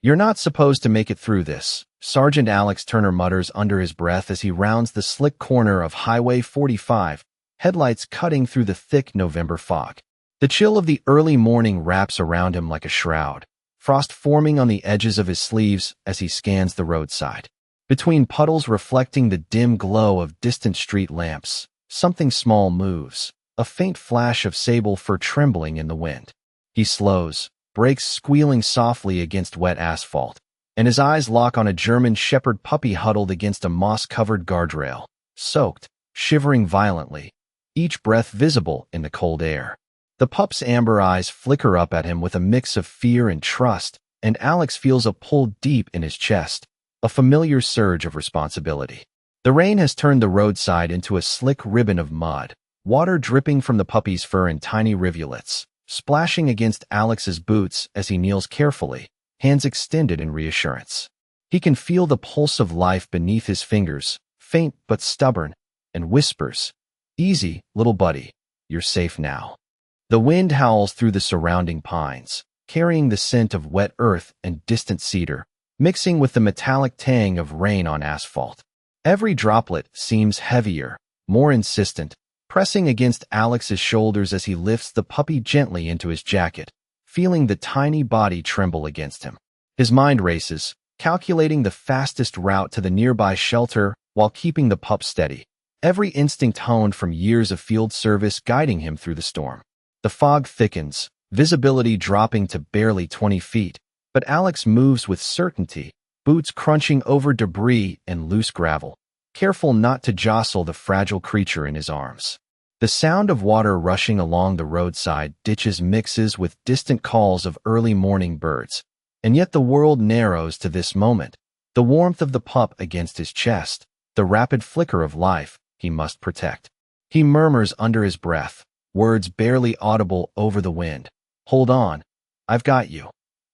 "You're not supposed to make it through this," Sergeant Alex Turner mutters under his breath as he rounds the slick corner of Highway 45, headlights cutting through the thick November fog. The chill of the early morning wraps around him like a shroud, frost forming on the edges of his sleeves as he scans the roadside. Between puddles reflecting the dim glow of distant street lamps, something small moves, a faint flash of sable fur trembling in the wind. He slows, brakes squealing softly against wet asphalt, and his eyes lock on a German shepherd puppy huddled against a moss-covered guardrail, soaked, shivering violently, each breath visible in the cold air. The pup's amber eyes flicker up at him with a mix of fear and trust, and Alex feels a pull deep in his chest, a familiar surge of responsibility. The rain has turned the roadside into a slick ribbon of mud, water dripping from the puppy's fur in tiny rivulets, splashing against Alex's boots as he kneels carefully, hands extended in reassurance. He can feel the pulse of life beneath his fingers, faint but stubborn, and whispers, "Easy, little buddy, you're safe now." The wind howls through the surrounding pines, carrying the scent of wet earth and distant cedar, mixing with the metallic tang of rain on asphalt. Every droplet seems heavier, more insistent, pressing against Alex's shoulders as he lifts the puppy gently into his jacket, feeling the tiny body tremble against him. His mind races, calculating the fastest route to the nearby shelter while keeping the pup steady, every instinct honed from years of field service guiding him through the storm. The fog thickens, visibility dropping to barely 20 feet, but Alex moves with certainty, boots crunching over debris and loose gravel, careful not to jostle the fragile creature in his arms. The sound of water rushing along the roadside ditches mixes with distant calls of early morning birds, and yet the world narrows to this moment, the warmth of the pup against his chest, the rapid flicker of life he must protect. He murmurs under his breath, words barely audible over the wind, "Hold on, I've got you,"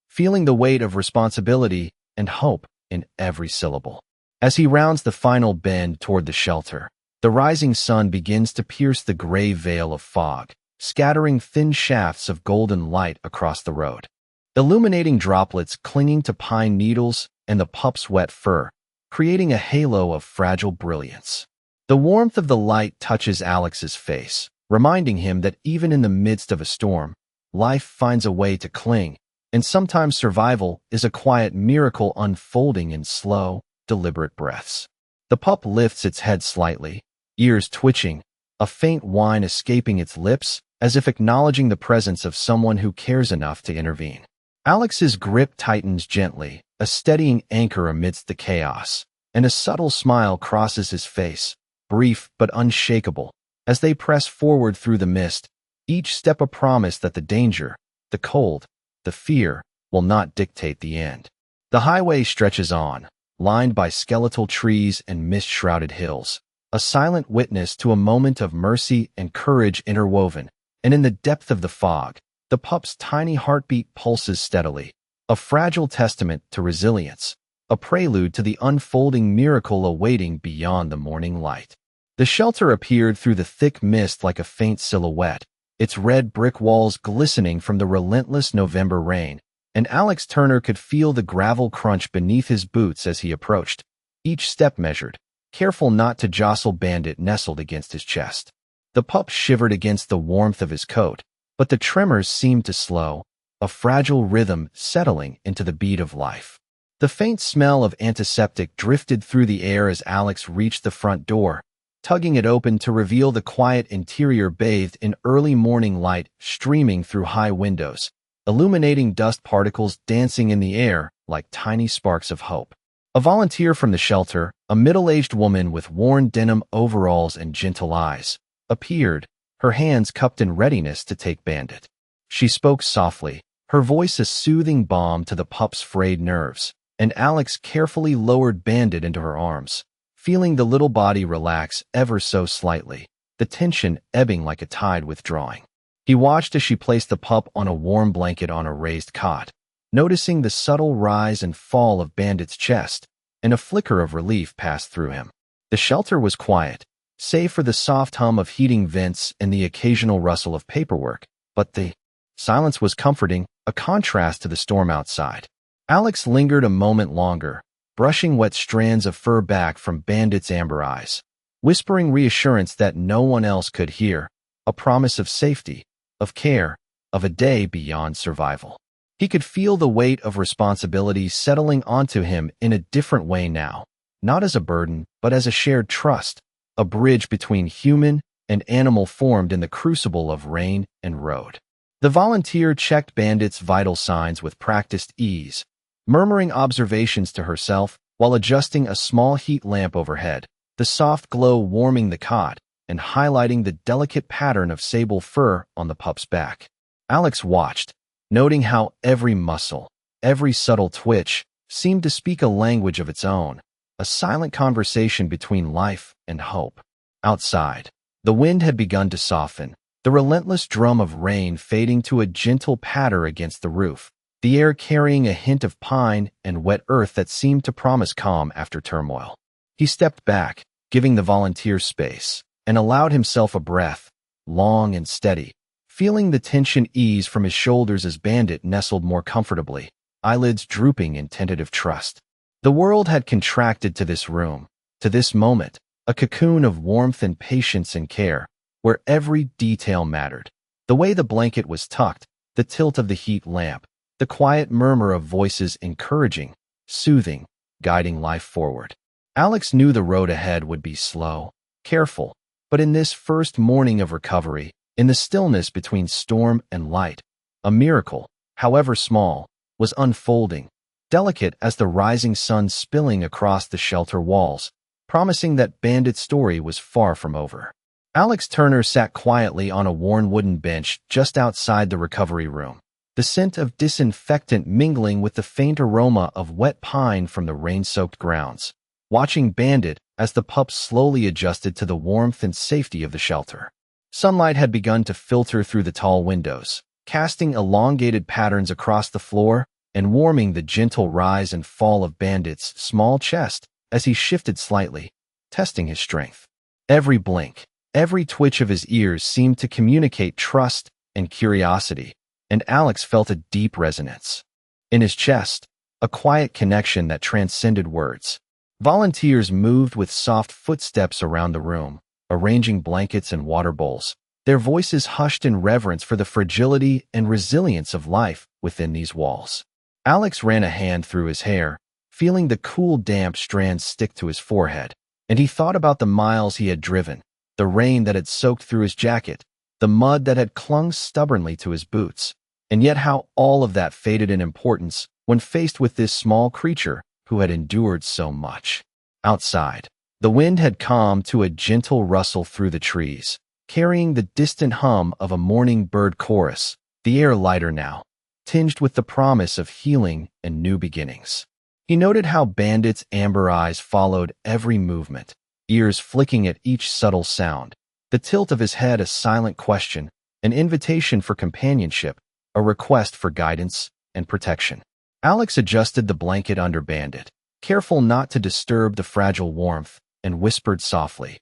feeling the weight of responsibility and hope in every syllable. As he rounds the final bend toward the shelter, the rising sun begins to pierce the gray veil of fog, scattering thin shafts of golden light across the road, illuminating droplets clinging to pine needles and the pup's wet fur, creating a halo of fragile brilliance. The warmth of the light touches Alex's face, reminding him that even in the midst of a storm, life finds a way to cling, and sometimes survival is a quiet miracle unfolding in slow, deliberate breaths. The pup lifts its head slightly, ears twitching, a faint whine escaping its lips, as if acknowledging the presence of someone who cares enough to intervene. Alex's grip tightens gently, a steadying anchor amidst the chaos, and a subtle smile crosses his face, brief but unshakable, as they press forward through the mist, each step a promise that the danger, the cold, the fear will not dictate the end. The highway stretches on, lined by skeletal trees and mist-shrouded hills, a silent witness to a moment of mercy and courage interwoven, and in the depth of the fog, the pup's tiny heartbeat pulses steadily, a fragile testament to resilience, a prelude to the unfolding miracle awaiting beyond the morning light. The shelter appeared through the thick mist like a faint silhouette, its red brick walls glistening from the relentless November rain, and Alex Turner could feel the gravel crunch beneath his boots as he approached, each step measured, careful not to jostle Bandit nestled against his chest. The pup shivered against the warmth of his coat, but the tremors seemed to slow, a fragile rhythm settling into the beat of life. The faint smell of antiseptic drifted through the air as Alex reached the front door, tugging it open to reveal the quiet interior bathed in early morning light streaming through high windows, illuminating dust particles dancing in the air like tiny sparks of hope. A volunteer from the shelter, a middle-aged woman with worn denim overalls and gentle eyes, appeared, her hands cupped in readiness to take Bandit. She spoke softly, her voice a soothing balm to the pup's frayed nerves, and Alex carefully lowered Bandit into her arms, feeling the little body relax ever so slightly, the tension ebbing like a tide withdrawing. He watched as she placed the pup on a warm blanket on a raised cot, noticing the subtle rise and fall of Bandit's chest, and a flicker of relief passed through him. The shelter was quiet, save for the soft hum of heating vents and the occasional rustle of paperwork, but the silence was comforting, a contrast to the storm outside. Alex lingered a moment longer, brushing wet strands of fur back from Bandit's amber eyes, whispering reassurance that no one else could hear, a promise of safety, of care, of a day beyond survival. He could feel the weight of responsibility settling onto him in a different way now, not as a burden, but as a shared trust, a bridge between human and animal formed in the crucible of rain and road. The volunteer checked Bandit's vital signs with practiced ease, murmuring observations to herself while adjusting a small heat lamp overhead, the soft glow warming the cot and highlighting the delicate pattern of sable fur on the pup's back. Alex watched, noting how every muscle, every subtle twitch, seemed to speak a language of its own, a silent conversation between life and hope. Outside, the wind had begun to soften, the relentless drum of rain fading to a gentle patter against the roof, the air carrying a hint of pine and wet earth that seemed to promise calm after turmoil. He stepped back, giving the volunteer space, and allowed himself a breath, long and steady, feeling the tension ease from his shoulders as Bandit nestled more comfortably, eyelids drooping in tentative trust. The world had contracted to this room, to this moment, a cocoon of warmth and patience and care, where every detail mattered. The way the blanket was tucked, the tilt of the heat lamp, the quiet murmur of voices encouraging, soothing, guiding life forward. Alex knew the road ahead would be slow, careful, but in this first morning of recovery, in the stillness between storm and light, a miracle, however small, was unfolding, delicate as the rising sun spilling across the shelter walls, promising that Bandit's story was far from over. Alex Turner sat quietly on a worn wooden bench just outside the recovery room, the scent of disinfectant mingling with the faint aroma of wet pine from the rain-soaked grounds, watching Bandit as the pup slowly adjusted to the warmth and safety of the shelter. Sunlight had begun to filter through the tall windows, casting elongated patterns across the floor and warming the gentle rise and fall of Bandit's small chest as he shifted slightly, testing his strength. Every blink, every twitch of his ears seemed to communicate trust and curiosity, and Alex felt a deep resonance. In his chest, a quiet connection that transcended words. Volunteers moved with soft footsteps around the room, arranging blankets and water bowls, their voices hushed in reverence for the fragility and resilience of life within these walls. Alex ran a hand through his hair, feeling the cool, damp strands stick to his forehead, and he thought about the miles he had driven, the rain that had soaked through his jacket, the mud that had clung stubbornly to his boots, and yet how all of that faded in importance when faced with this small creature who had endured so much. Outside, the wind had calmed to a gentle rustle through the trees, carrying the distant hum of a morning bird chorus, the air lighter now, tinged with the promise of healing and new beginnings. He noted how Bandit's amber eyes followed every movement, ears flicking at each subtle sound, the tilt of his head a silent question, an invitation for companionship, a request for guidance and protection. Alex adjusted the blanket under Bandit, careful not to disturb the fragile warmth, and whispered softly,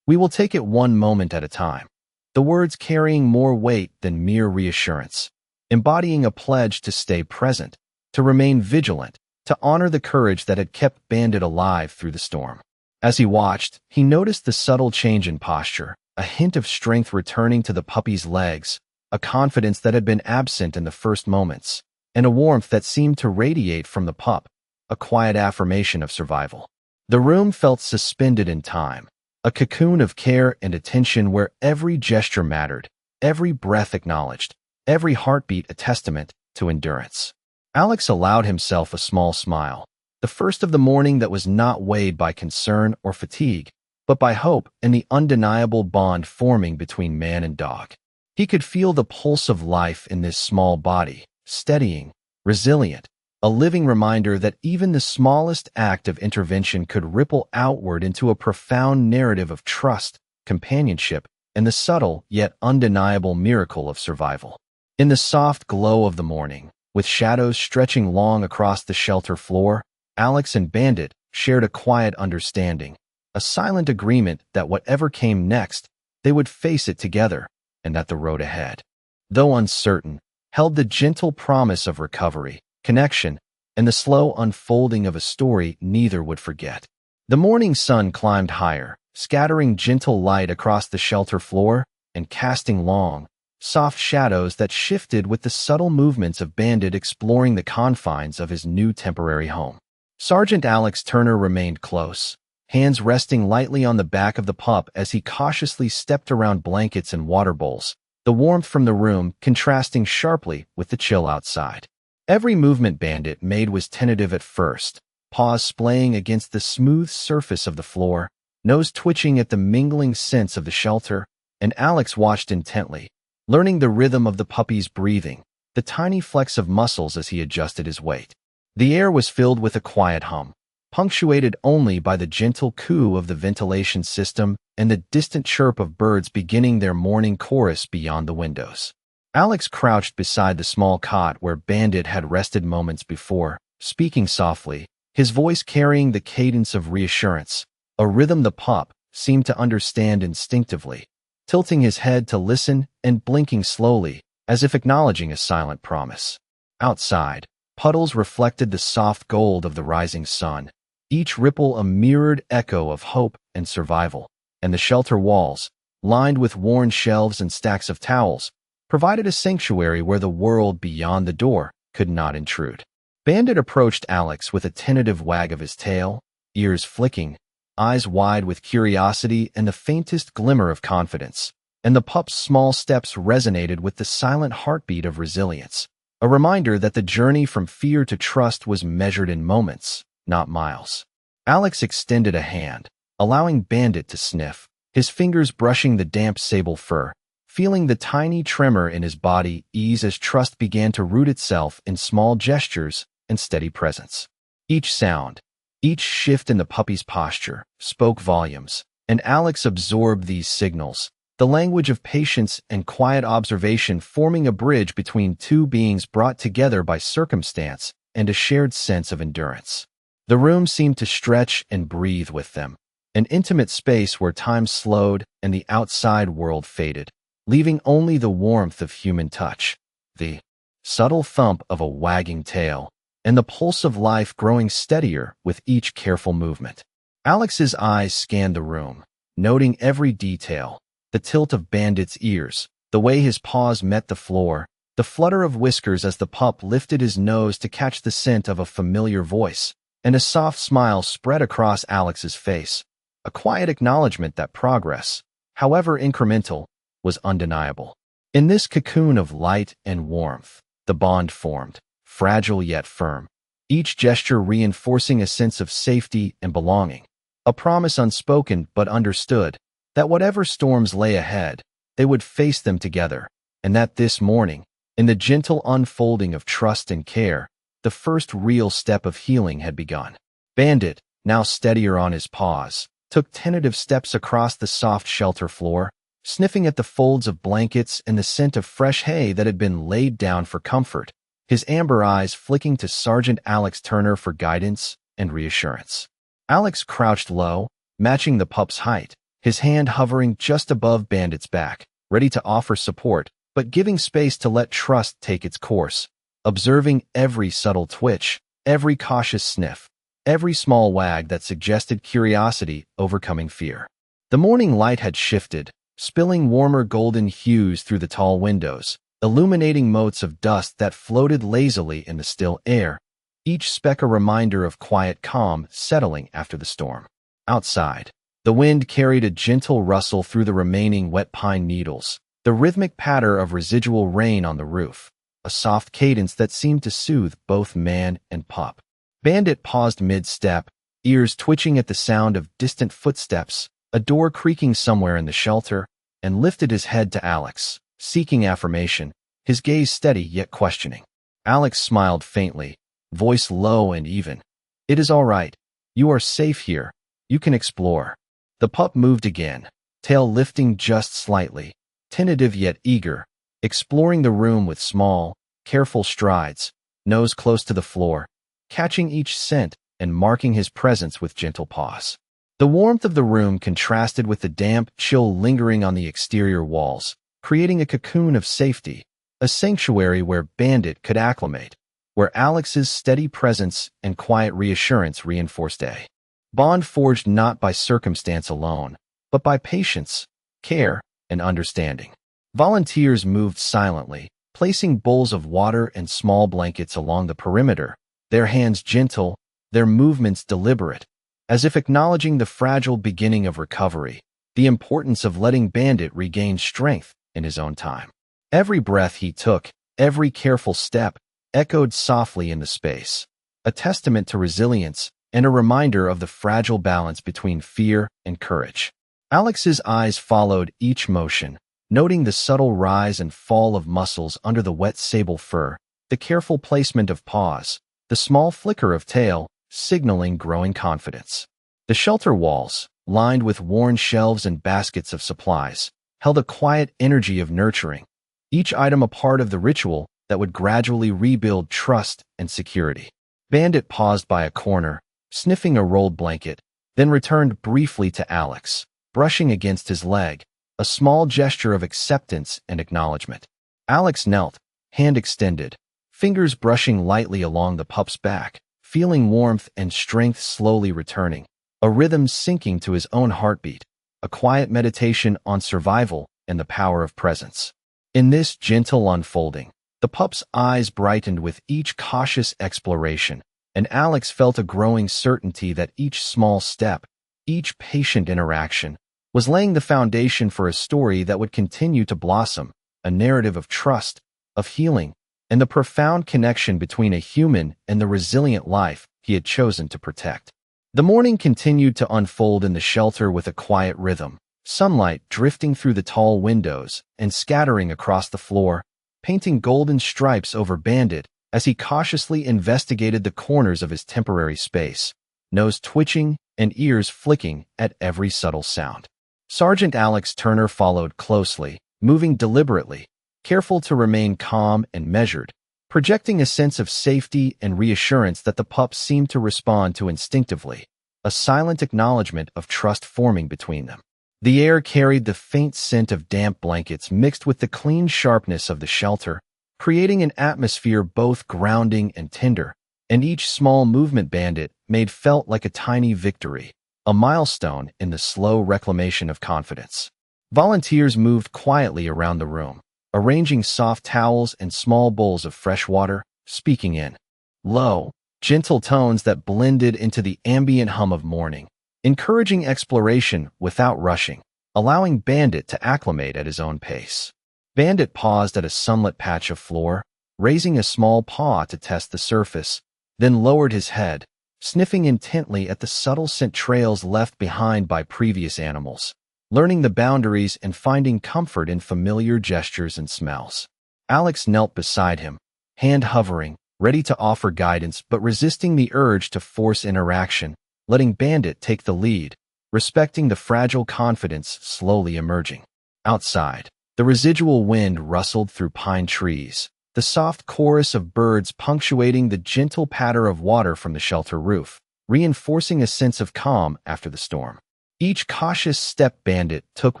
"We will take it one moment at a time," the words carrying more weight than mere reassurance, embodying a pledge to stay present, to remain vigilant, to honor the courage that had kept Bandit alive through the storm. As he watched, he noticed the subtle change in posture, a hint of strength returning to the puppy's legs, a confidence that had been absent in the first moments, and a warmth that seemed to radiate from the pup, a quiet affirmation of survival. The room felt suspended in time, a cocoon of care and attention where every gesture mattered, every breath acknowledged, every heartbeat a testament to endurance. Alex allowed himself a small smile, the first of the morning that was not weighed by concern or fatigue, but by hope and the undeniable bond forming between man and dog. He could feel the pulse of life in this small body, steadying, resilient, a living reminder that even the smallest act of intervention could ripple outward into a profound narrative of trust, companionship, and the subtle yet undeniable miracle of survival. In the soft glow of the morning, with shadows stretching long across the shelter floor, Alex and Bandit shared a quiet understanding, a silent agreement that whatever came next, they would face it together, and that the road ahead, though uncertain, held the gentle promise of recovery, connection, and the slow unfolding of a story neither would forget. The morning sun climbed higher, scattering gentle light across the shelter floor and casting long, soft shadows that shifted with the subtle movements of Bandit exploring the confines of his new temporary home. Sergeant Alex Turner remained close, hands resting lightly on the back of the pup as he cautiously stepped around blankets and water bowls, the warmth from the room contrasting sharply with the chill outside. Every movement Bandit made was tentative at first, paws splaying against the smooth surface of the floor, nose twitching at the mingling scents of the shelter, and Alex watched intently, learning the rhythm of the puppy's breathing, the tiny flex of muscles as he adjusted his weight. The air was filled with a quiet hum, punctuated only by the gentle coo of the ventilation system and the distant chirp of birds beginning their morning chorus beyond the windows. Alex crouched beside the small cot where Bandit had rested moments before, speaking softly, his voice carrying the cadence of reassurance, a rhythm the pup seemed to understand instinctively, tilting his head to listen and blinking slowly, as if acknowledging a silent promise. Outside, puddles reflected the soft gold of the rising sun, each ripple a mirrored echo of hope and survival, and the shelter walls, lined with worn shelves and stacks of towels, provided a sanctuary where the world beyond the door could not intrude. Bandit approached Alex with a tentative wag of his tail, ears flicking, eyes wide with curiosity and the faintest glimmer of confidence, and the pup's small steps resonated with the silent heartbeat of resilience, a reminder that the journey from fear to trust was measured in moments, not miles. Alex extended a hand, allowing Bandit to sniff, his fingers brushing the damp sable fur, feeling the tiny tremor in his body ease as trust began to root itself in small gestures and steady presence. Each sound, each shift in the puppy's posture, spoke volumes, and Alex absorbed these signals, the language of patience and quiet observation forming a bridge between two beings brought together by circumstance and a shared sense of endurance. The room seemed to stretch and breathe with them, an intimate space where time slowed and the outside world faded, leaving only the warmth of human touch, the subtle thump of a wagging tail, and the pulse of life growing steadier with each careful movement. Alex's eyes scanned the room, noting every detail, the tilt of Bandit's ears, the way his paws met the floor, the flutter of whiskers as the pup lifted his nose to catch the scent of a familiar voice, and a soft smile spread across Alex's face, a quiet acknowledgement that progress, however incremental, was undeniable. In this cocoon of light and warmth, the bond formed, fragile yet firm, each gesture reinforcing a sense of safety and belonging, a promise unspoken but understood, that whatever storms lay ahead, they would face them together, and that this morning, in the gentle unfolding of trust and care, the first real step of healing had begun. Bandit, now steadier on his paws, took tentative steps across the soft shelter floor, sniffing at the folds of blankets and the scent of fresh hay that had been laid down for comfort, his amber eyes flicking to Sergeant Alex Turner for guidance and reassurance. Alex crouched low, matching the pup's height, his hand hovering just above Bandit's back, ready to offer support, but giving space to let trust take its course, observing every subtle twitch, every cautious sniff, every small wag that suggested curiosity overcoming fear. The morning light had shifted, spilling warmer golden hues through the tall windows, illuminating motes of dust that floated lazily in the still air, each speck a reminder of quiet calm settling after the storm. Outside, the wind carried a gentle rustle through the remaining wet pine needles, the rhythmic patter of residual rain on the roof, a soft cadence that seemed to soothe both man and pup. Bandit paused mid-step, ears twitching at the sound of distant footsteps, a door creaking somewhere in the shelter, and lifted his head to Alex, seeking affirmation, his gaze steady yet questioning. Alex smiled faintly, voice low and even. "It is all right. You are safe here. You can explore." The pup moved again, tail lifting just slightly, tentative yet eager, exploring the room with small, careful strides, nose close to the floor, catching each scent and marking his presence with gentle paws. The warmth of the room contrasted with the damp chill lingering on the exterior walls, creating a cocoon of safety, a sanctuary where Bandit could acclimate, where Alex's steady presence and quiet reassurance reinforced a bond forged not by circumstance alone, but by patience, care, and understanding. Volunteers moved silently, placing bowls of water and small blankets along the perimeter, their hands gentle, their movements deliberate, as if acknowledging the fragile beginning of recovery, the importance of letting Bandit regain strength in his own time. Every breath he took, every careful step, echoed softly in the space, a testament to resilience and a reminder of the fragile balance between fear and courage. Alex's eyes followed each motion, noting the subtle rise and fall of muscles under the wet sable fur, the careful placement of paws, the small flicker of tail, signaling growing confidence. The shelter walls, lined with worn shelves and baskets of supplies, held a quiet energy of nurturing, each item a part of the ritual that would gradually rebuild trust and security. Bandit paused by a corner, sniffing a rolled blanket, then returned briefly to Alex, brushing against his leg, a small gesture of acceptance and acknowledgement. Alex knelt, hand extended, fingers brushing lightly along the pup's back, feeling warmth and strength slowly returning, a rhythm syncing to his own heartbeat, a quiet meditation on survival and the power of presence. In this gentle unfolding, the pup's eyes brightened with each cautious exploration, and Alex felt a growing certainty that each small step, each patient interaction, was laying the foundation for a story that would continue to blossom, a narrative of trust, of healing, and the profound connection between a human and the resilient life he had chosen to protect. The morning continued to unfold in the shelter with a quiet rhythm, sunlight drifting through the tall windows and scattering across the floor, painting golden stripes over Bandit as he cautiously investigated the corners of his temporary space, nose twitching and ears flicking at every subtle sound. Sergeant Alex Turner followed closely, moving deliberately, careful to remain calm and measured, projecting a sense of safety and reassurance that the pup seemed to respond to instinctively, a silent acknowledgement of trust forming between them. The air carried the faint scent of damp blankets mixed with the clean sharpness of the shelter, creating an atmosphere both grounding and tender, and each small movement Bandit made felt like a tiny victory, a milestone in the slow reclamation of confidence. Volunteers moved quietly around the room, arranging soft towels and small bowls of fresh water, speaking in low, gentle tones that blended into the ambient hum of morning, encouraging exploration without rushing, allowing Bandit to acclimate at his own pace. Bandit paused at a sunlit patch of floor, raising a small paw to test the surface, then lowered his head, sniffing intently at the subtle scent trails left behind by previous animals, learning the boundaries and finding comfort in familiar gestures and smells. Alex knelt beside him, hand hovering, ready to offer guidance but resisting the urge to force interaction, letting Bandit take the lead, respecting the fragile confidence slowly emerging. Outside, the residual wind rustled through pine trees, the soft chorus of birds punctuating the gentle patter of water from the shelter roof, reinforcing a sense of calm after the storm. Each cautious step Bandit took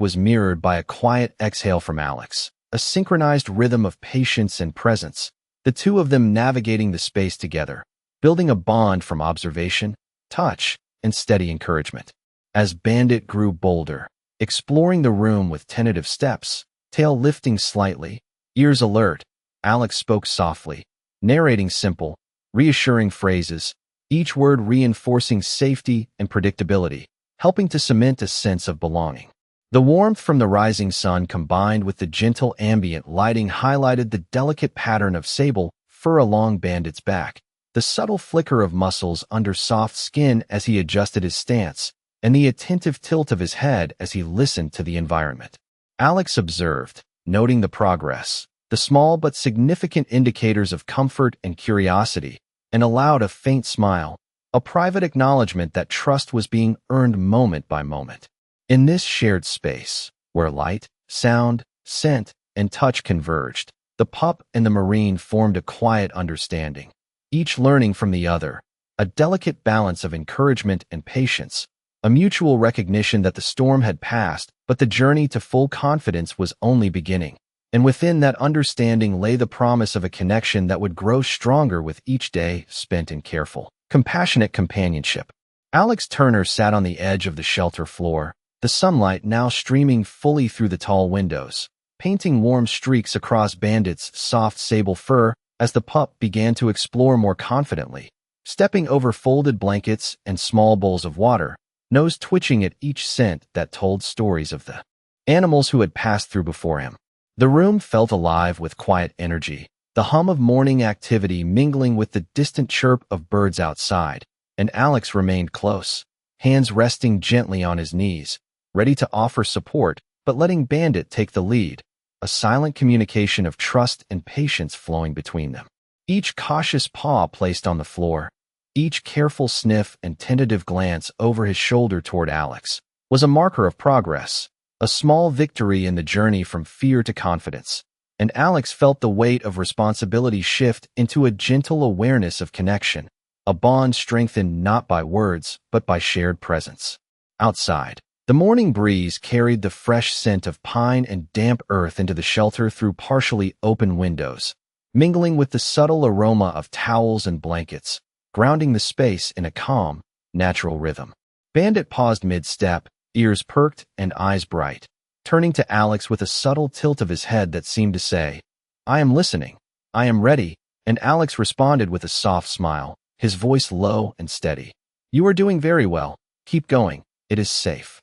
was mirrored by a quiet exhale from Alex, a synchronized rhythm of patience and presence, the two of them navigating the space together, building a bond from observation, touch, and steady encouragement. As Bandit grew bolder, exploring the room with tentative steps, tail lifting slightly, ears alert, Alex spoke softly, narrating simple, reassuring phrases, each word reinforcing safety and predictability, helping to cement a sense of belonging. The warmth from the rising sun combined with the gentle ambient lighting highlighted the delicate pattern of sable fur along Bandit's back, the subtle flicker of muscles under soft skin as he adjusted his stance, and the attentive tilt of his head as he listened to the environment. Alex observed, noting the progress, the small but significant indicators of comfort and curiosity, and allowed a faint smile, a private acknowledgement that trust was being earned moment by moment. In this shared space, where light, sound, scent, and touch converged, the pup and the Marine formed a quiet understanding, each learning from the other, a delicate balance of encouragement and patience, a mutual recognition that the storm had passed, but the journey to full confidence was only beginning. And within that understanding lay the promise of a connection that would grow stronger with each day spent in careful, compassionate companionship. Alex Turner sat on the edge of the shelter floor, the sunlight now streaming fully through the tall windows, painting warm streaks across Bandit's soft sable fur as the pup began to explore more confidently, stepping over folded blankets and small bowls of water, nose twitching at each scent that told stories of the animals who had passed through before him. The room felt alive with quiet energy, the hum of morning activity mingling with the distant chirp of birds outside, and Alex remained close, hands resting gently on his knees, ready to offer support, but letting Bandit take the lead, a silent communication of trust and patience flowing between them. Each cautious paw placed on the floor, each careful sniff and tentative glance over his shoulder toward Alex, was a marker of progress, a small victory in the journey from fear to confidence, and Alex felt the weight of responsibility shift into a gentle awareness of connection, a bond strengthened not by words but by shared presence. Outside, the morning breeze carried the fresh scent of pine and damp earth into the shelter through partially open windows, mingling with the subtle aroma of towels and blankets, grounding the space in a calm, natural rhythm. Bandit paused mid-step, ears perked and eyes bright, turning to Alex with a subtle tilt of his head that seemed to say, "I am listening. I am ready," and Alex responded with a soft smile, his voice low and steady. "You are doing very well. Keep going. It is safe."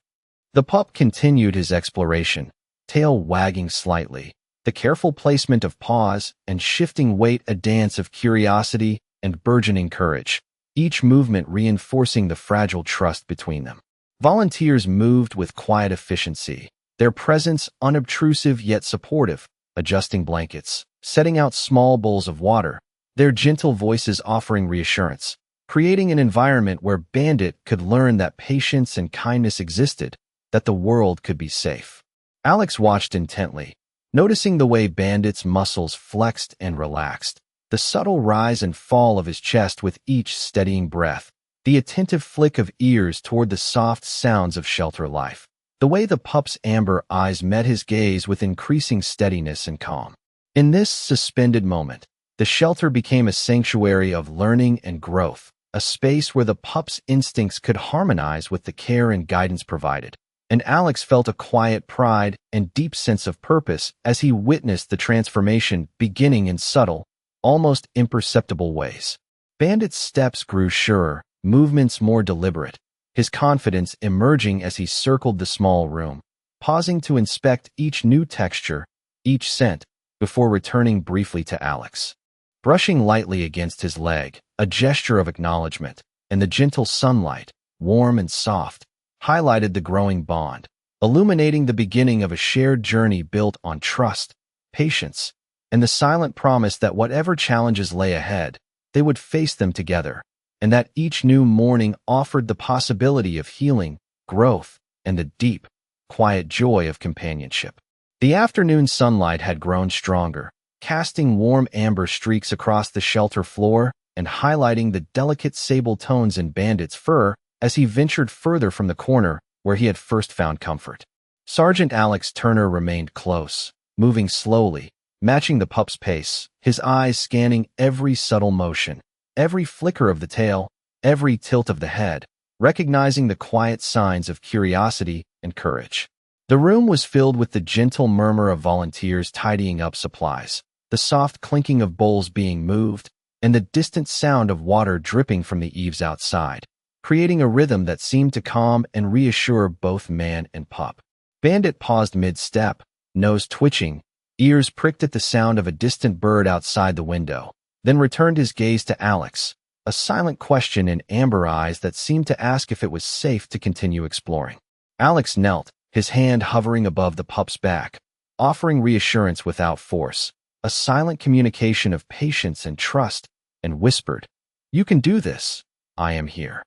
The pup continued his exploration, tail wagging slightly, the careful placement of paws and shifting weight a dance of curiosity and burgeoning courage, each movement reinforcing the fragile trust between them. Volunteers moved with quiet efficiency, their presence unobtrusive yet supportive, adjusting blankets, setting out small bowls of water, their gentle voices offering reassurance, creating an environment where Bandit could learn that patience and kindness existed, that the world could be safe. Alex watched intently, noticing the way Bandit's muscles flexed and relaxed, the subtle rise and fall of his chest with each steadying breath, the attentive flick of ears toward the soft sounds of shelter life, the way the pup's amber eyes met his gaze with increasing steadiness and calm. In this suspended moment, the shelter became a sanctuary of learning and growth, a space where the pup's instincts could harmonize with the care and guidance provided. And Alex felt a quiet pride and deep sense of purpose as he witnessed the transformation beginning in subtle, almost imperceptible ways. Bandit's steps grew surer, movements more deliberate, his confidence emerging as he circled the small room, pausing to inspect each new texture, each scent, before returning briefly to Alex. Brushing lightly against his leg, a gesture of acknowledgement, and the gentle sunlight, warm and soft, highlighted the growing bond, illuminating the beginning of a shared journey built on trust, patience, and the silent promise that whatever challenges lay ahead, they would face them together, and that each new morning offered the possibility of healing, growth, and the deep, quiet joy of companionship. The afternoon sunlight had grown stronger, casting warm amber streaks across the shelter floor and highlighting the delicate sable tones in Bandit's fur as he ventured further from the corner where he had first found comfort. Sergeant Alex Turner remained close, moving slowly, matching the pup's pace, his eyes scanning every subtle motion, every flicker of the tail, every tilt of the head, recognizing the quiet signs of curiosity and courage. The room was filled with the gentle murmur of volunteers tidying up supplies, the soft clinking of bowls being moved, and the distant sound of water dripping from the eaves outside, creating a rhythm that seemed to calm and reassure both man and pup. Bandit paused mid-step, nose twitching, ears pricked at the sound of a distant bird outside the window, then returned his gaze to Alex, a silent question in amber eyes that seemed to ask if it was safe to continue exploring. Alex knelt, his hand hovering above the pup's back, offering reassurance without force, a silent communication of patience and trust, and whispered, "You can do this. I am here."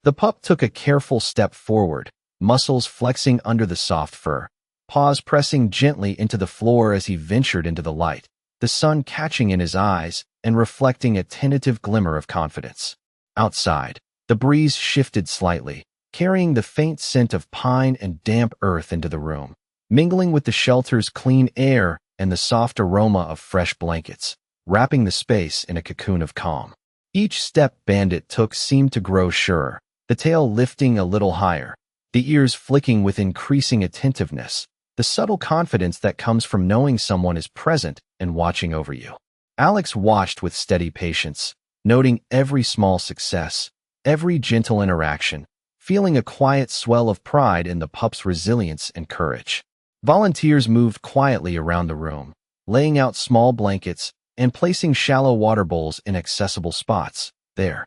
The pup took a careful step forward, muscles flexing under the soft fur, paws pressing gently into the floor as he ventured into the light, the sun catching in his eyes and reflecting a tentative glimmer of confidence. Outside, the breeze shifted slightly, carrying the faint scent of pine and damp earth into the room, mingling with the shelter's clean air and the soft aroma of fresh blankets, wrapping the space in a cocoon of calm. Each step Bandit took seemed to grow surer, the tail lifting a little higher, the ears flicking with increasing attentiveness, the subtle confidence that comes from knowing someone is present and watching over you. Alex watched with steady patience, noting every small success, every gentle interaction, feeling a quiet swell of pride in the pup's resilience and courage. Volunteers moved quietly around the room, laying out small blankets and placing shallow water bowls in accessible spots, their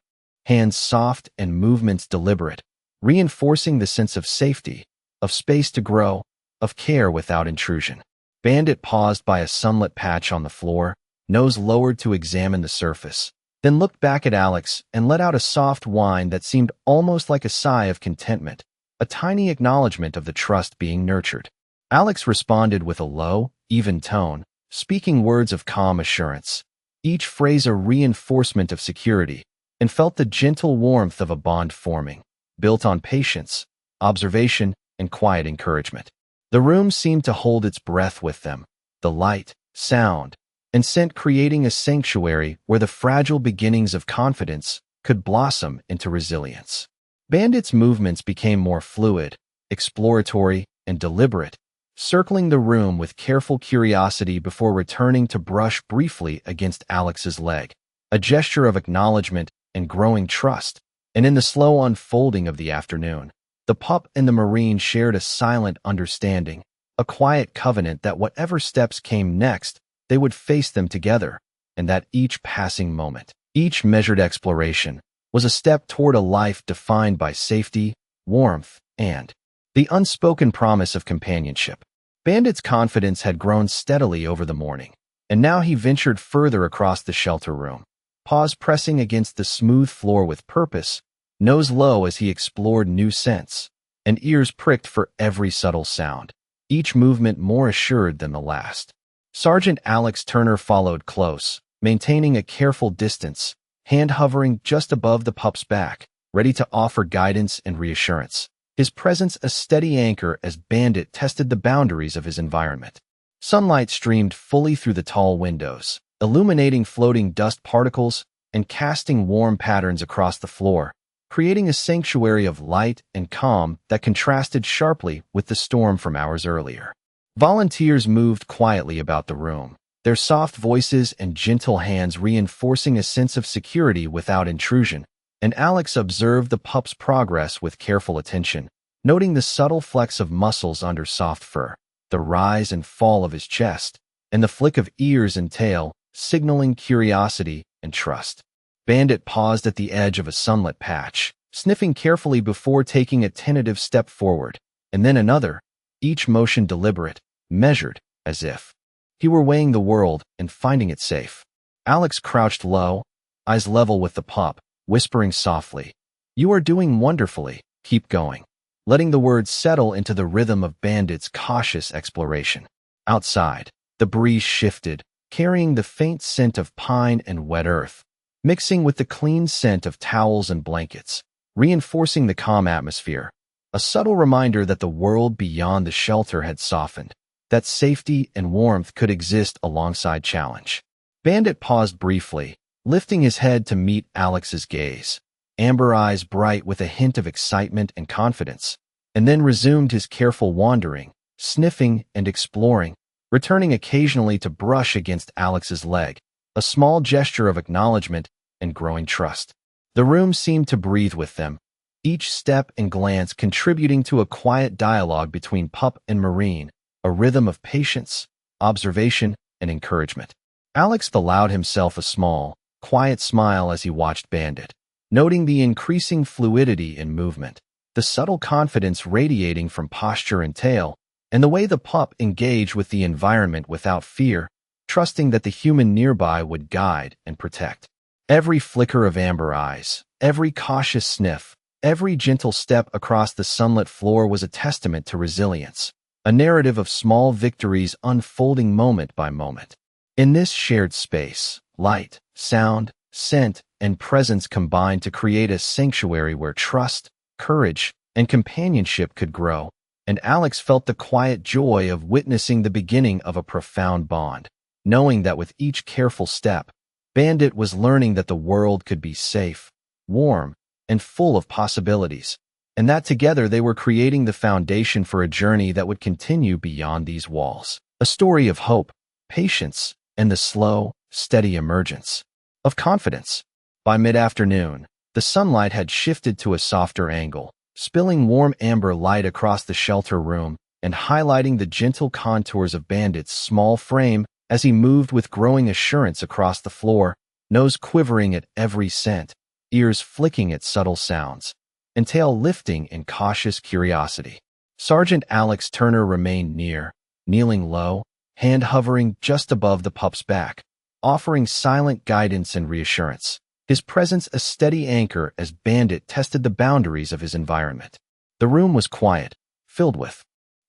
hands soft and movements deliberate, reinforcing the sense of safety, of space to grow, of care without intrusion. Bandit paused by a sunlit patch on the floor, nose lowered to examine the surface, then looked back at Alex and let out a soft whine that seemed almost like a sigh of contentment, a tiny acknowledgement of the trust being nurtured. Alex responded with a low, even tone, speaking words of calm assurance, each phrase a reinforcement of security, and felt the gentle warmth of a bond forming, built on patience, observation, and quiet encouragement. The room seemed to hold its breath with them, the light, sound, and scent creating a sanctuary where the fragile beginnings of confidence could blossom into resilience. Bandit's movements became more fluid, exploratory, and deliberate, circling the room with careful curiosity before returning to brush briefly against Alex's leg, a gesture of acknowledgement and growing trust. And in the slow unfolding of the afternoon, the pup and the Marine shared a silent understanding, a quiet covenant that whatever steps came next, they would face them together, and that each passing moment, each measured exploration, was a step toward a life defined by safety, warmth, and the unspoken promise of companionship. Bandit's confidence had grown steadily over the morning, and now he ventured further across the shelter room, paws pressing against the smooth floor with purpose, nose low as he explored new scents, and ears pricked for every subtle sound, each movement more assured than the last. Sergeant Alex Turner followed close, maintaining a careful distance, hand hovering just above the pup's back, ready to offer guidance and reassurance, his presence a steady anchor as Bandit tested the boundaries of his environment. Sunlight streamed fully through the tall windows, illuminating floating dust particles and casting warm patterns across the floor, creating a sanctuary of light and calm that contrasted sharply with the storm from hours earlier. Volunteers moved quietly about the room, their soft voices and gentle hands reinforcing a sense of security without intrusion, and Alex observed the pup's progress with careful attention, noting the subtle flex of muscles under soft fur, the rise and fall of his chest, and the flick of ears and tail, signaling curiosity and trust. Bandit paused at the edge of a sunlit patch, sniffing carefully before taking a tentative step forward, and then another, each motion deliberate, measured, as if he were weighing the world and finding it safe. Alex crouched low, eyes level with the pup, whispering softly, "You are doing wonderfully, keep going," letting the words settle into the rhythm of Bandit's cautious exploration. Outside, the breeze shifted, carrying the faint scent of pine and wet earth, mixing with the clean scent of towels and blankets, reinforcing the calm atmosphere, a subtle reminder that the world beyond the shelter had softened, that safety and warmth could exist alongside challenge. Bandit paused briefly, lifting his head to meet Alex's gaze, amber eyes bright with a hint of excitement and confidence, and then resumed his careful wandering, sniffing and exploring, returning occasionally to brush against Alex's leg, a small gesture of acknowledgement and growing trust. The room seemed to breathe with them, each step and glance contributing to a quiet dialogue between pup and Marine, a rhythm of patience, observation, and encouragement. Alex allowed himself a small, quiet smile as he watched Bandit, noting the increasing fluidity in movement, the subtle confidence radiating from posture and tail, and the way the pup engaged with the environment without fear, trusting that the human nearby would guide and protect. Every flicker of amber eyes, every cautious sniff, every gentle step across the sunlit floor was a testament to resilience, a narrative of small victories unfolding moment by moment. In this shared space, light, sound, scent, and presence combined to create a sanctuary where trust, courage, and companionship could grow, and Alex felt the quiet joy of witnessing the beginning of a profound bond, knowing that with each careful step, Bandit was learning that the world could be safe, warm, and full of possibilities, and that together they were creating the foundation for a journey that would continue beyond these walls. A story of hope, patience, and the slow, steady emergence of confidence. By mid-afternoon, the sunlight had shifted to a softer angle, spilling warm amber light across the shelter room and highlighting the gentle contours of Bandit's small frame as he moved with growing assurance across the floor, nose quivering at every scent, ears flicking at subtle sounds, and tail lifting in cautious curiosity. Sergeant Alex Turner remained near, kneeling low, hand hovering just above the pup's back, offering silent guidance and reassurance, his presence a steady anchor as Bandit tested the boundaries of his environment. The room was quiet, filled with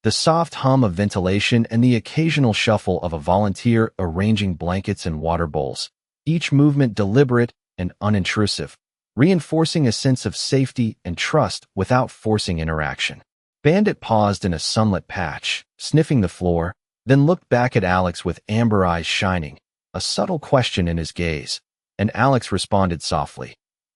the soft hum of ventilation and the occasional shuffle of a volunteer arranging blankets and water bowls, each movement deliberate and unintrusive, reinforcing a sense of safety and trust without forcing interaction. Bandit paused in a sunlit patch, sniffing the floor, then looked back at Alex with amber eyes shining, a subtle question in his gaze, and Alex responded softly.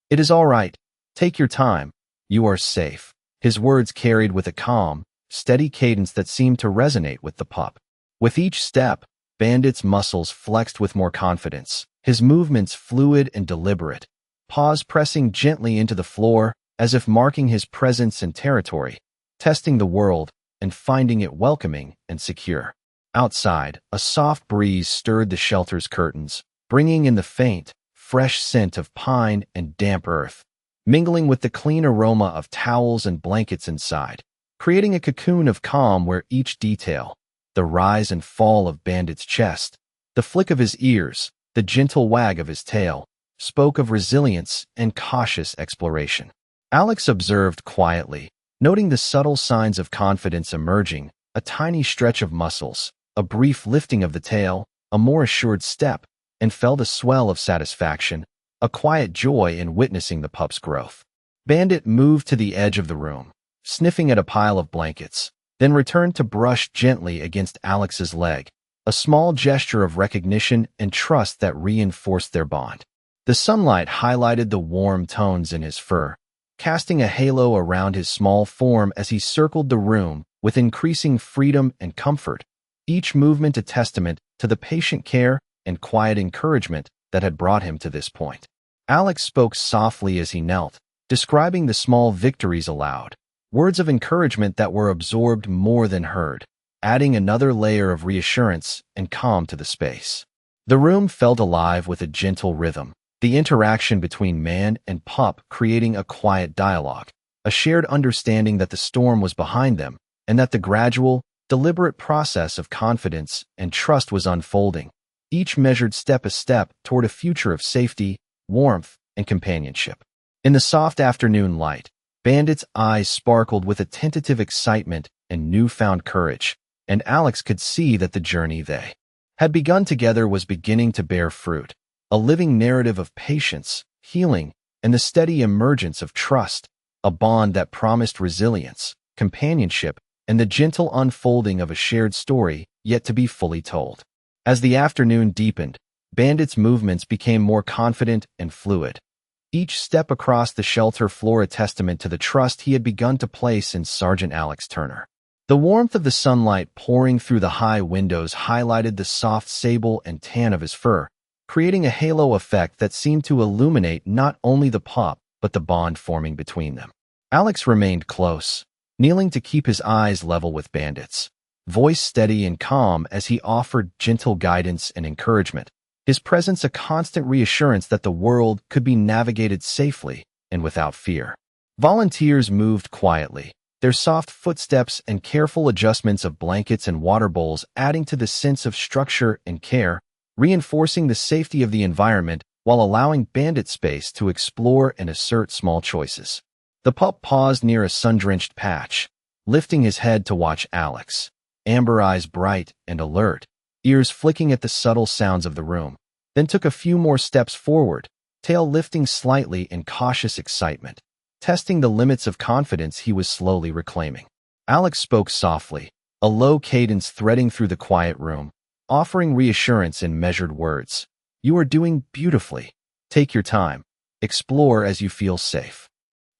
"It is all right. Take your time. You are safe." His words carried with a calm, steady cadence that seemed to resonate with the pup. With each step, Bandit's muscles flexed with more confidence, his movements fluid and deliberate, paws pressing gently into the floor as if marking his presence and territory, testing the world and finding it welcoming and secure. Outside, a soft breeze stirred the shelter's curtains, bringing in the faint, fresh scent of pine and damp earth, mingling with the clean aroma of towels and blankets inside, creating a cocoon of calm where each detail, the rise and fall of Bandit's chest, the flick of his ears, the gentle wag of his tail, spoke of resilience and cautious exploration. Alex observed quietly, noting the subtle signs of confidence emerging, a tiny stretch of muscles, a brief lifting of the tail, a more assured step, and felt a swell of satisfaction, a quiet joy in witnessing the pup's growth. Bandit moved to the edge of the room, sniffing at a pile of blankets, then returned to brush gently against Alex's leg, a small gesture of recognition and trust that reinforced their bond. The sunlight highlighted the warm tones in his fur, casting a halo around his small form as he circled the room with increasing freedom and comfort, each movement a testament to the patient care and quiet encouragement that had brought him to this point. Alex spoke softly as he knelt, describing the small victories aloud, words of encouragement that were absorbed more than heard, adding another layer of reassurance and calm to the space. The room felt alive with a gentle rhythm, the interaction between man and pup creating a quiet dialogue, a shared understanding that the storm was behind them and that the gradual, deliberate process of confidence and trust was unfolding, each measured step a step toward a future of safety, warmth, and companionship. In the soft afternoon light, Bandit's eyes sparkled with a tentative excitement and newfound courage, and Alex could see that the journey they had begun together was beginning to bear fruit, a living narrative of patience, healing, and the steady emergence of trust, a bond that promised resilience, companionship, and the gentle unfolding of a shared story yet to be fully told. As the afternoon deepened, Bandit's movements became more confident and fluid, each step across the shelter floor a testament to the trust he had begun to place in Sergeant Alex Turner. The warmth of the sunlight pouring through the high windows highlighted the soft sable and tan of his fur, creating a halo effect that seemed to illuminate not only the pup, but the bond forming between them. Alex remained close, kneeling to keep his eyes level with Bandit's, voice steady and calm as he offered gentle guidance and encouragement, his presence a constant reassurance that the world could be navigated safely and without fear. Volunteers moved quietly, their soft footsteps and careful adjustments of blankets and water bowls adding to the sense of structure and care, reinforcing the safety of the environment while allowing Bandit space to explore and assert small choices. The pup paused near a sun-drenched patch, lifting his head to watch Alex, amber eyes bright and alert, ears flicking at the subtle sounds of the room, then took a few more steps forward, tail lifting slightly in cautious excitement, testing the limits of confidence he was slowly reclaiming. Alex spoke softly, a low cadence threading through the quiet room, offering reassurance in measured words. You are doing beautifully. Take your time. Explore as you feel safe.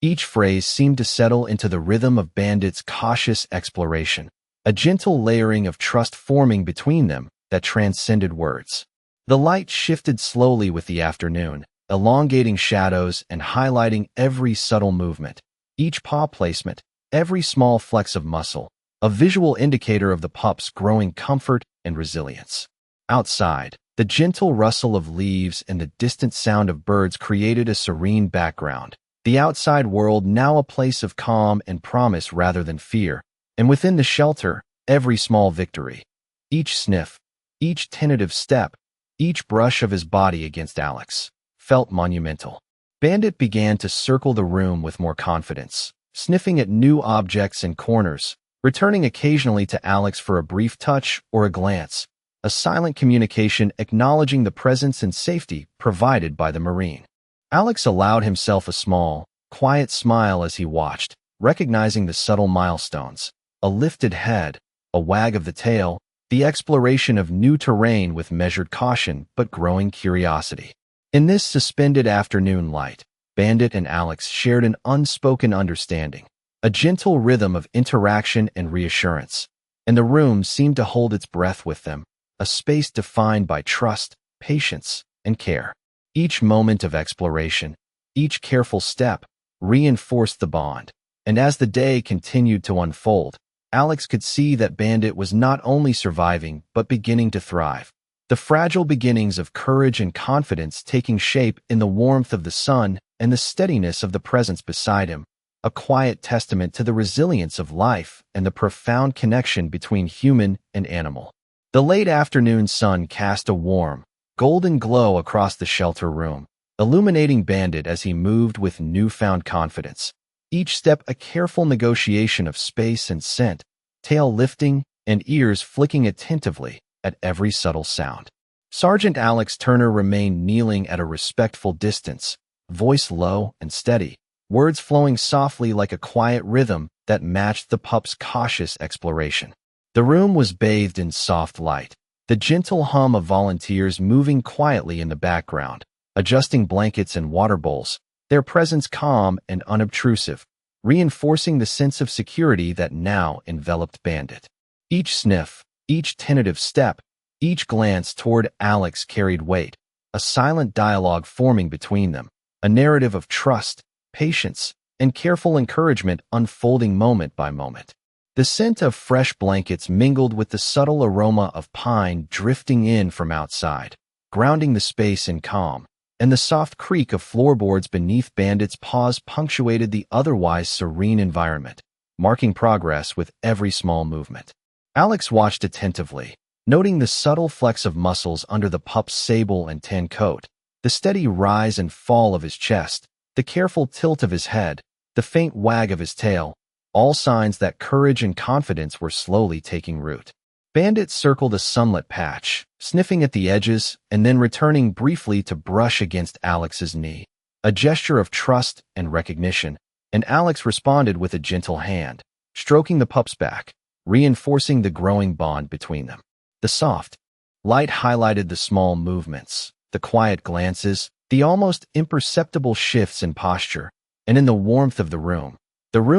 Each phrase seemed to settle into the rhythm of Bandit's cautious exploration, a gentle layering of trust forming between them that transcended words. The light shifted slowly with the afternoon, elongating shadows and highlighting every subtle movement, each paw placement, every small flex of muscle, a visual indicator of the pup's growing comfort and resilience. Outside, the gentle rustle of leaves and the distant sound of birds created a serene background, the outside world now a place of calm and promise rather than fear, and within the shelter, every small victory, each sniff, each tentative step, each brush of his body against Alex, felt monumental. Bandit began to circle the room with more confidence, sniffing at new objects and corners, returning occasionally to Alex for a brief touch or a glance, a silent communication acknowledging the presence and safety provided by the Marine. Alex allowed himself a small, quiet smile as he watched, recognizing the subtle milestones, a lifted head, a wag of the tail, the exploration of new terrain with measured caution but growing curiosity. In this suspended afternoon light, Bandit and Alex shared an unspoken understanding, a gentle rhythm of interaction and reassurance, and the room seemed to hold its breath with them, a space defined by trust, patience, and care. Each moment of exploration, each careful step, reinforced the bond, and as the day continued to unfold, Alex could see that Bandit was not only surviving but beginning to thrive, the fragile beginnings of courage and confidence taking shape in the warmth of the sun and the steadiness of the presence beside him, a quiet testament to the resilience of life and the profound connection between human and animal. The late afternoon sun cast a warm, golden glow across the shelter room, illuminating Bandit as he moved with newfound confidence, each step a careful negotiation of space and scent, tail lifting and ears flicking attentively at every subtle sound. Sergeant Alex Turner remained kneeling at a respectful distance, voice low and steady, words flowing softly like a quiet rhythm that matched the pup's cautious exploration. The room was bathed in soft light, the gentle hum of volunteers moving quietly in the background, adjusting blankets and water bowls, their presence calm and unobtrusive, reinforcing the sense of security that now enveloped Bandit. Each sniff, each tentative step, each glance toward Alex carried weight, a silent dialogue forming between them, a narrative of trust, patience, and careful encouragement unfolding moment by moment. The scent of fresh blankets mingled with the subtle aroma of pine drifting in from outside, grounding the space in calm, and the soft creak of floorboards beneath Bandit's paws punctuated the otherwise serene environment, marking progress with every small movement. Alex watched attentively, noting the subtle flex of muscles under the pup's sable and tan coat, the steady rise and fall of his chest, the careful tilt of his head, the faint wag of his tail, all signs that courage and confidence were slowly taking root. Bandit circled a sunlit patch, sniffing at the edges and then returning briefly to brush against Alex's knee, a gesture of trust and recognition, and Alex responded with a gentle hand, stroking the pup's back, reinforcing the growing bond between them. The soft light highlighted the small movements, the quiet glances, the almost imperceptible shifts in posture, and in the warmth of the room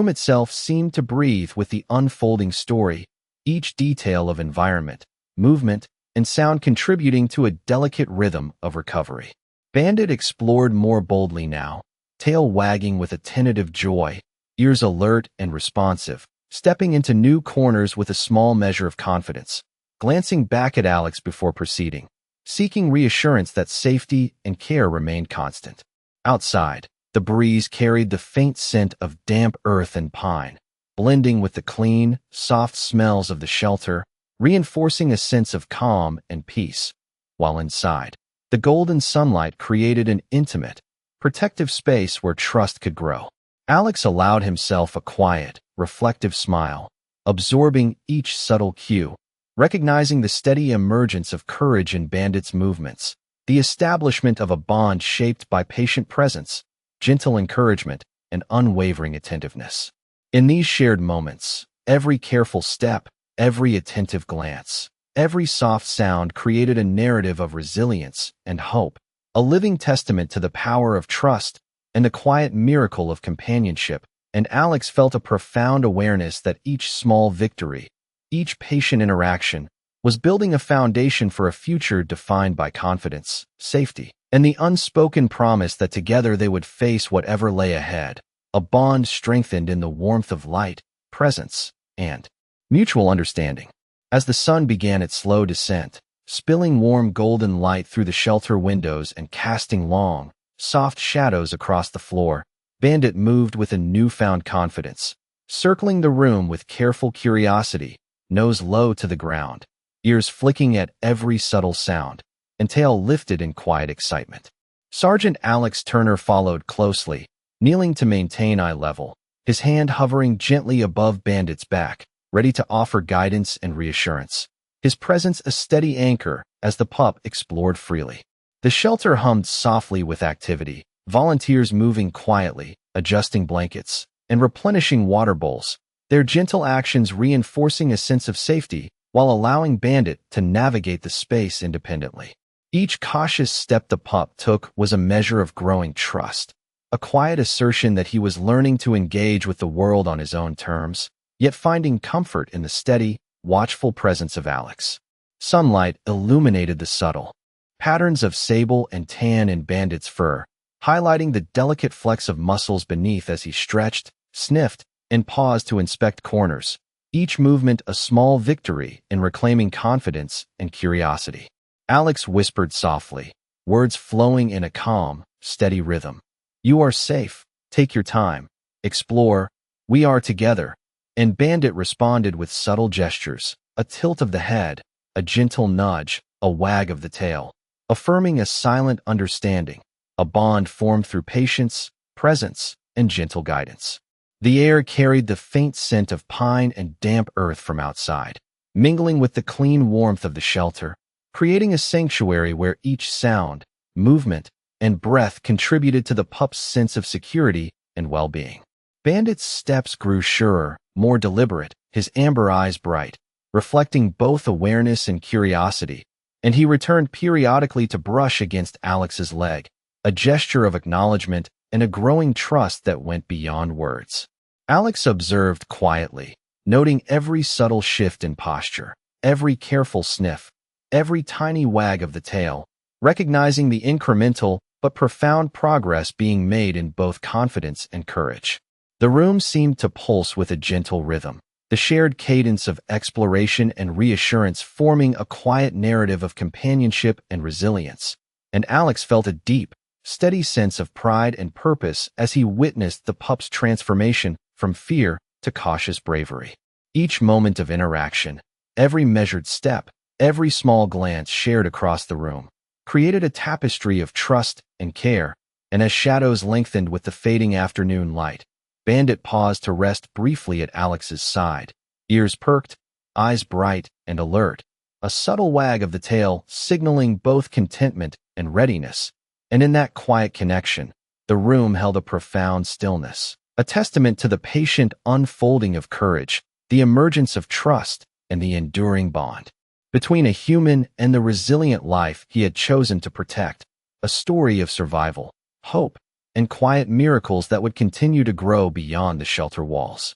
itself seemed to breathe with the unfolding story, each detail of environment, movement, and sound contributing to a delicate rhythm of recovery. Bandit explored more boldly now, tail wagging with a tentative joy, ears alert and responsive, stepping into new corners with a small measure of confidence, glancing back at Alex before proceeding, seeking reassurance that safety and care remained constant. Outside, the breeze carried the faint scent of damp earth and pine, blending with the clean, soft smells of the shelter, reinforcing a sense of calm and peace, while inside, the golden sunlight created an intimate, protective space where trust could grow. Alex allowed himself a quiet, reflective smile, absorbing each subtle cue, recognizing the steady emergence of courage in Bandit's movements, the establishment of a bond shaped by patient presence, gentle encouragement, and unwavering attentiveness. In these shared moments, Every careful step, every attentive glance, every soft sound created a narrative of resilience and hope, a living testament to the power of trust and the quiet miracle of companionship. And Alex felt a profound awareness that each small victory, each patient interaction, was building a foundation for a future defined by confidence, safety, and the unspoken promise that together they would face whatever lay ahead, a bond strengthened in the warmth of light, presence, and mutual understanding. As the sun began its slow descent, spilling warm golden light through the shelter windows and casting long, soft shadows across the floor, Bandit moved with a newfound confidence, circling the room with careful curiosity, nose low to the ground, ears flicking at every subtle sound, and tail lifted in quiet excitement. Sergeant Alex Turner followed closely, kneeling to maintain eye level, his hand hovering gently above Bandit's back, ready to offer guidance and reassurance. His presence a steady anchor as the pup explored freely. The shelter hummed softly with activity, volunteers moving quietly, adjusting blankets, and replenishing water bowls, their gentle actions reinforcing a sense of safety while allowing Bandit to navigate the space independently. Each cautious step the pup took was a measure of growing trust, a quiet assertion that he was learning to engage with the world on his own terms, yet finding comfort in the steady, watchful presence of Alex. Sunlight illuminated the subtle patterns of sable and tan in Bandit's fur, highlighting the delicate flecks of muscles beneath as he stretched, sniffed, and paused to inspect corners, each movement a small victory in reclaiming confidence and curiosity. Alex whispered softly, words flowing in a calm, steady rhythm. "You are safe. Take your time. Explore. We are together." And Bandit responded with subtle gestures, a tilt of the head, a gentle nudge, a wag of the tail, affirming a silent understanding, a bond formed through patience, presence, and gentle guidance. The air carried the faint scent of pine and damp earth from outside, mingling with the clean warmth of the shelter, creating a sanctuary where each sound, movement, and breath contributed to the pup's sense of security and well-being. Bandit's steps grew surer, more deliberate, his amber eyes bright, reflecting both awareness and curiosity, and he returned periodically to brush against Alex's leg, a gesture of acknowledgement and a growing trust that went beyond words. Alex observed quietly, noting every subtle shift in posture, every careful sniff, every tiny wag of the tail, recognizing the incremental but profound progress being made in both confidence and courage. The room seemed to pulse with a gentle rhythm, the shared cadence of exploration and reassurance forming a quiet narrative of companionship and resilience, and Alex felt a deep, steady sense of pride and purpose as he witnessed the pup's transformation from fear to cautious bravery. Each moment of interaction, every measured step, every small glance shared across the room, created a tapestry of trust and care, and as shadows lengthened with the fading afternoon light, Bandit paused to rest briefly at Alex's side, ears perked, eyes bright and alert, a subtle wag of the tail signaling both contentment and readiness. And in that quiet connection, the room held a profound stillness, a testament to the patient unfolding of courage, the emergence of trust, and the enduring bond between a human and the resilient life he had chosen to protect, a story of survival, hope, and quiet miracles that would continue to grow beyond the shelter walls.